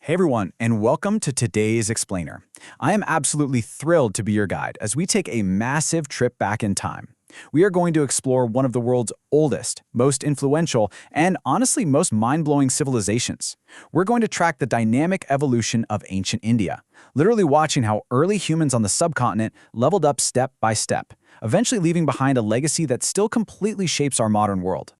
Hey everyone, and welcome to today's Explainer. I am absolutely thrilled to be your guide as we take a massive trip back in time. We are going to explore one of the world's oldest, most influential, and honestly most mind-blowing civilizations. We're going to track the dynamic evolution of ancient India, literally watching how early humans on the subcontinent leveled up step by step, eventually leaving behind a legacy that still completely shapes our modern world.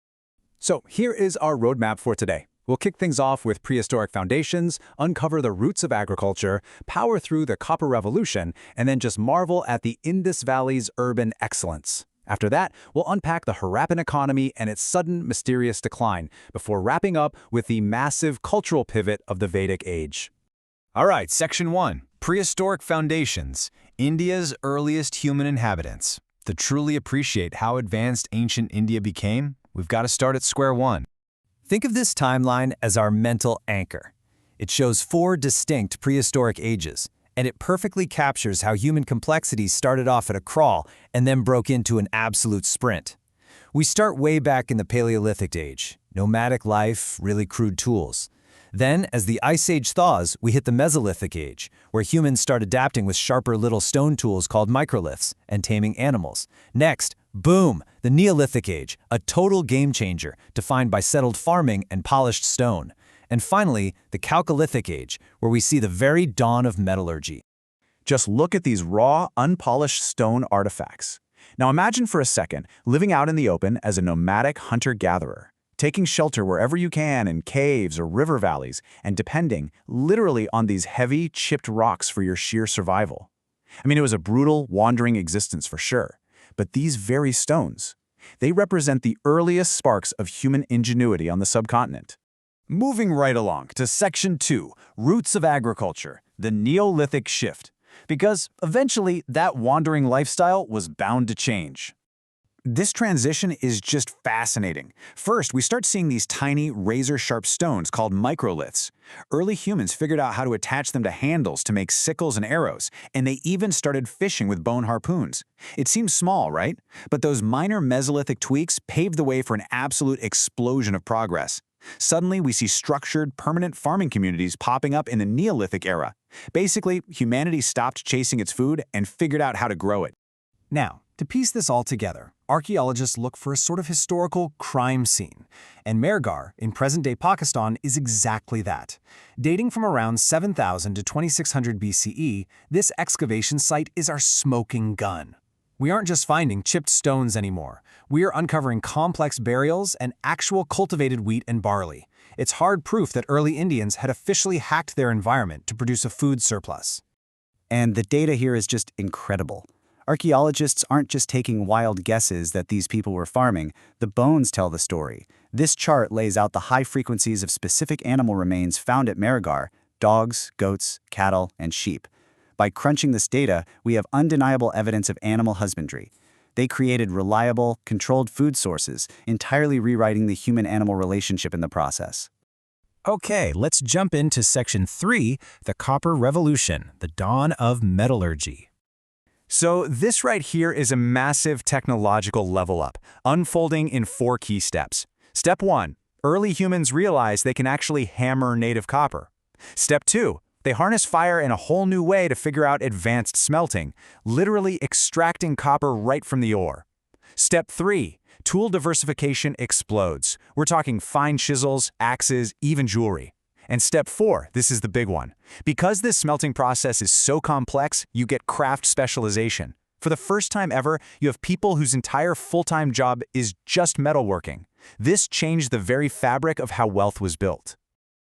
So here is our roadmap for today. We'll kick things off with prehistoric foundations, uncover the roots of agriculture, power through the copper revolution, and then just marvel at the Indus Valley's urban excellence. After that, we'll unpack the Harappan economy and its sudden, mysterious decline, before wrapping up with the massive cultural pivot of the Vedic age. All right, Section 1. Prehistoric Foundations, India's earliest human inhabitants. To truly appreciate how advanced ancient India became, we've got to start at square one. Think of this timeline as our mental anchor. It shows 4 distinct prehistoric ages, and it perfectly captures how human complexity started off at a crawl and then broke into an absolute sprint. We start way back in the Paleolithic age, nomadic life, really crude tools. Then, as the Ice Age thaws, we hit the Mesolithic age, where humans start adapting with sharper little stone tools called microliths and taming animals. Next, boom, the Neolithic age, a total game changer defined by settled farming and polished stone. And finally, the Chalcolithic age, where we see the very dawn of metallurgy. Just look at these raw, unpolished stone artifacts. Now imagine for a second living out in the open as a nomadic hunter-gatherer, taking shelter wherever you can in caves or river valleys, and depending literally on these heavy, chipped rocks for your sheer survival. I mean, it was a brutal, wandering existence for sure. But these very stones, they represent the earliest sparks of human ingenuity on the subcontinent. Moving right along to Section 2, Roots of Agriculture, the Neolithic Shift, because eventually that wandering lifestyle was bound to change. This transition is just fascinating. First, we start seeing these tiny, razor-sharp stones called microliths. Early humans figured out how to attach them to handles to make sickles and arrows, and they even started fishing with bone harpoons. It seems small, right? But those minor Mesolithic tweaks paved the way for an absolute explosion of progress. Suddenly, we see structured, permanent farming communities popping up in the Neolithic era. Basically, humanity stopped chasing its food and figured out how to grow it. Now, to piece this all together, archaeologists look for a sort of historical crime scene, and Mehrgarh, in present-day Pakistan, is exactly that. Dating from around 7000 to 2600 BCE, this excavation site is our smoking gun. We aren't just finding chipped stones anymore. We are uncovering complex burials and actual cultivated wheat and barley. It's hard proof that early Indians had officially hacked their environment to produce a food surplus. And the data here is just incredible. Archaeologists aren't just taking wild guesses that these people were farming, the bones tell the story. This chart lays out the high frequencies of specific animal remains found at Mehrgarh: dogs, goats, cattle, and sheep. By crunching this data, we have undeniable evidence of animal husbandry. They created reliable, controlled food sources, entirely rewriting the human-animal relationship in the process. Okay, let's jump into Section 3, the Copper Revolution, the dawn of metallurgy. So this right here is a massive technological level up, unfolding in 4 key steps. Step 1, early humans realize they can actually hammer native copper. Step 2, they harness fire in a whole new way to figure out advanced smelting, literally extracting copper right from the ore. Step 3, tool diversification explodes. We're talking fine chisels, axes, even jewelry. And step 4, this is the big one. Because this smelting process is so complex, you get craft specialization. For the first time ever, you have people whose entire full-time job is just metalworking. This changed the very fabric of how wealth was built.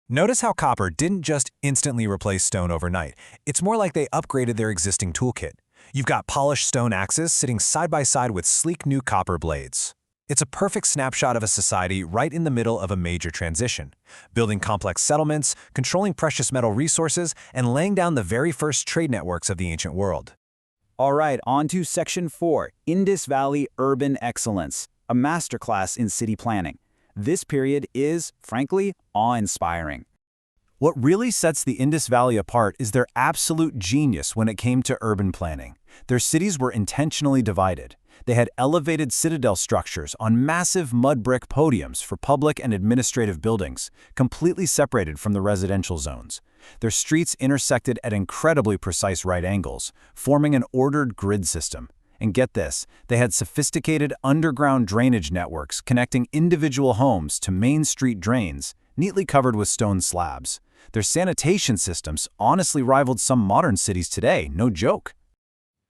Notice how copper didn't just instantly replace stone overnight. It's more like they upgraded their existing toolkit. You've got polished stone axes sitting side by side with sleek new copper blades. It's a perfect snapshot of a society right in the middle of a major transition, building complex settlements, controlling precious metal resources, and laying down the very first trade networks of the ancient world. All right, on to Section 4, Indus Valley Urban Excellence, a masterclass in city planning. This period is, frankly, awe-inspiring. What really sets the Indus Valley apart is their absolute genius when it came to urban planning. Their cities were intentionally divided. They had elevated citadel structures on massive mud brick podiums for public and administrative buildings, completely separated from the residential zones. Their streets intersected at incredibly precise right angles, forming an ordered grid system. And get this, they had sophisticated underground drainage networks connecting individual homes to main street drains, neatly covered with stone slabs. Their sanitation systems honestly rivaled some modern cities today, no joke.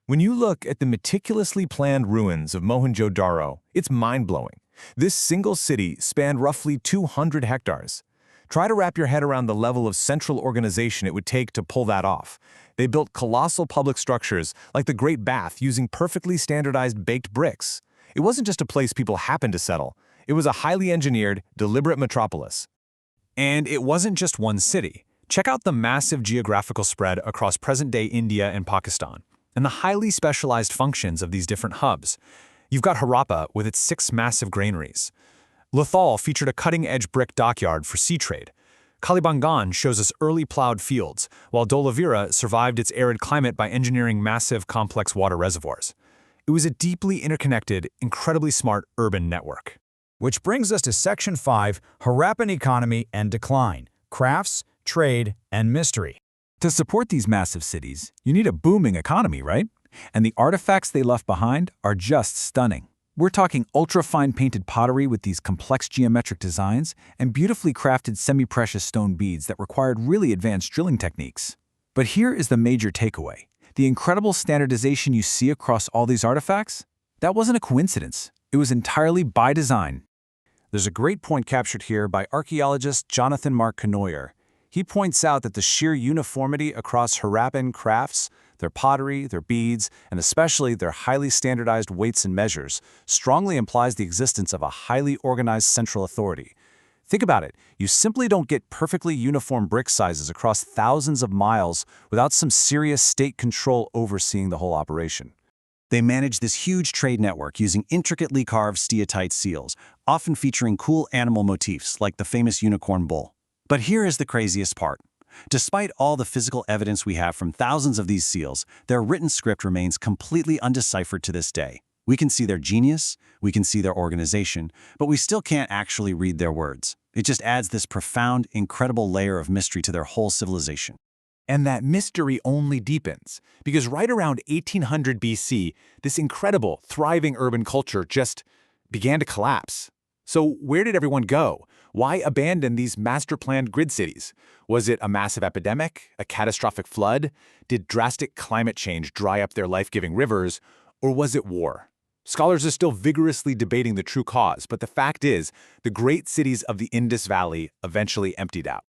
When you look at the meticulously planned ruins of Mohenjo-Daro, it's mind-blowing. This single city spanned roughly 200 hectares. Try to wrap your head around the level of central organization it would take to pull that off. They built colossal public structures like the Great Bath using perfectly standardized baked bricks. It wasn't just a place people happened to settle. It was a highly engineered, deliberate metropolis. And it wasn't just one city. Check out the massive geographical spread across present-day India and Pakistan, and the highly specialized functions of these different hubs. You've got Harappa with its 6 massive granaries. Lothal featured a cutting-edge brick dockyard for sea trade. Kalibangan shows us early plowed fields, while Dholavira survived its arid climate by engineering massive, complex water reservoirs. It was a deeply interconnected, incredibly smart urban network. Which brings us to Section 5, Harappan Economy and Decline, Crafts, Trade, and Mystery. To support these massive cities, you need a booming economy, right? And the artifacts they left behind are just stunning. We're talking ultra-fine painted pottery with these complex geometric designs and beautifully crafted semi-precious stone beads that required really advanced drilling techniques. But here is the major takeaway. The incredible standardization you see across all these artifacts, that wasn't a coincidence. It was entirely by design. There's a great point captured here by archaeologist Jonathan Mark Knoyer. He points out that the sheer uniformity across Harappan crafts, their pottery, their beads, and especially their highly standardized weights and measures, strongly implies the existence of a highly organized central authority. Think about it. You simply don't get perfectly uniform brick sizes across thousands of miles without some serious state control overseeing the whole operation. They manage this huge trade network using intricately carved steatite seals, often featuring cool animal motifs like the famous unicorn bull. But here is the craziest part. Despite all the physical evidence we have from thousands of these seals, their written script remains completely undeciphered to this day. We can see their genius, we can see their organization, but we still can't actually read their words. It just adds this profound, incredible layer of mystery to their whole civilization. And that mystery only deepens, because right around 1800 BC, this incredible, thriving urban culture just began to collapse. So where did everyone go? Why abandon these master-planned grid cities? Was it a massive epidemic, a catastrophic flood? Did drastic climate change dry up their life-giving rivers? Or was it war? Scholars are still vigorously debating the true cause, but the fact is, the great cities of the Indus Valley eventually emptied out.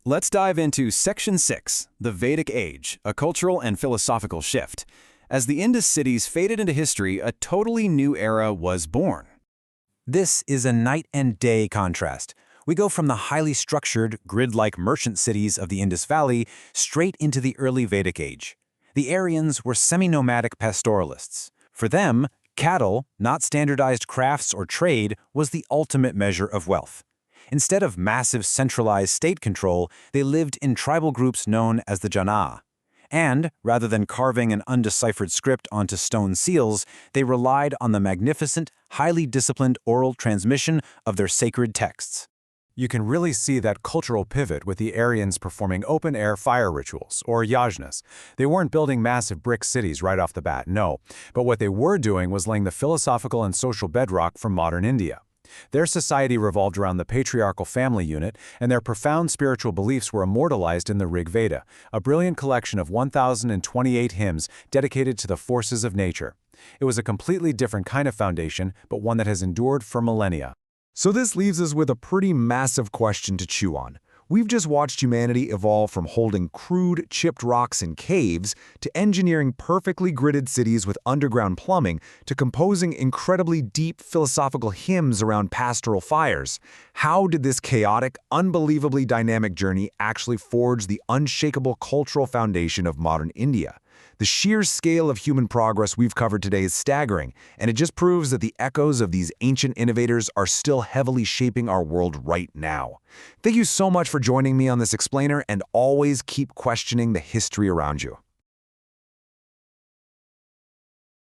Let's dive into Section 6, the Vedic Age, a cultural and philosophical shift. As the Indus cities faded into history, a totally new era was born. This is a night and day contrast. We go from the highly structured, grid-like merchant cities of the Indus Valley straight into the early Vedic Age. The Aryans were semi-nomadic pastoralists. For them, cattle, not standardized crafts or trade, was the ultimate measure of wealth. Instead of massive centralized state control, they lived in tribal groups known as the Jana. And, rather than carving an undeciphered script onto stone seals, they relied on the magnificent, highly disciplined oral transmission of their sacred texts. You can really see that cultural pivot with the Aryans performing open-air fire rituals, or yajnas. They weren't building massive brick cities right off the bat, no. But what they were doing was laying the philosophical and social bedrock for modern India. Their society revolved around the patriarchal family unit, and their profound spiritual beliefs were immortalized in the Rig Veda, a brilliant collection of 1,028 hymns dedicated to the forces of nature. It was a completely different kind of foundation, but one that has endured for millennia. So this leaves us with a pretty massive question to chew on. We've just watched humanity evolve from holding crude, chipped rocks in caves to engineering perfectly gridded cities with underground plumbing to composing incredibly deep philosophical hymns around pastoral fires. How did this chaotic, unbelievably dynamic journey actually forge the unshakable cultural foundation of modern India? The sheer scale of human progress we've covered today is staggering, and it just proves that the echoes of these ancient innovators are still heavily shaping our world right now. Thank you so much for joining me on this explainer, and always keep questioning the history around you.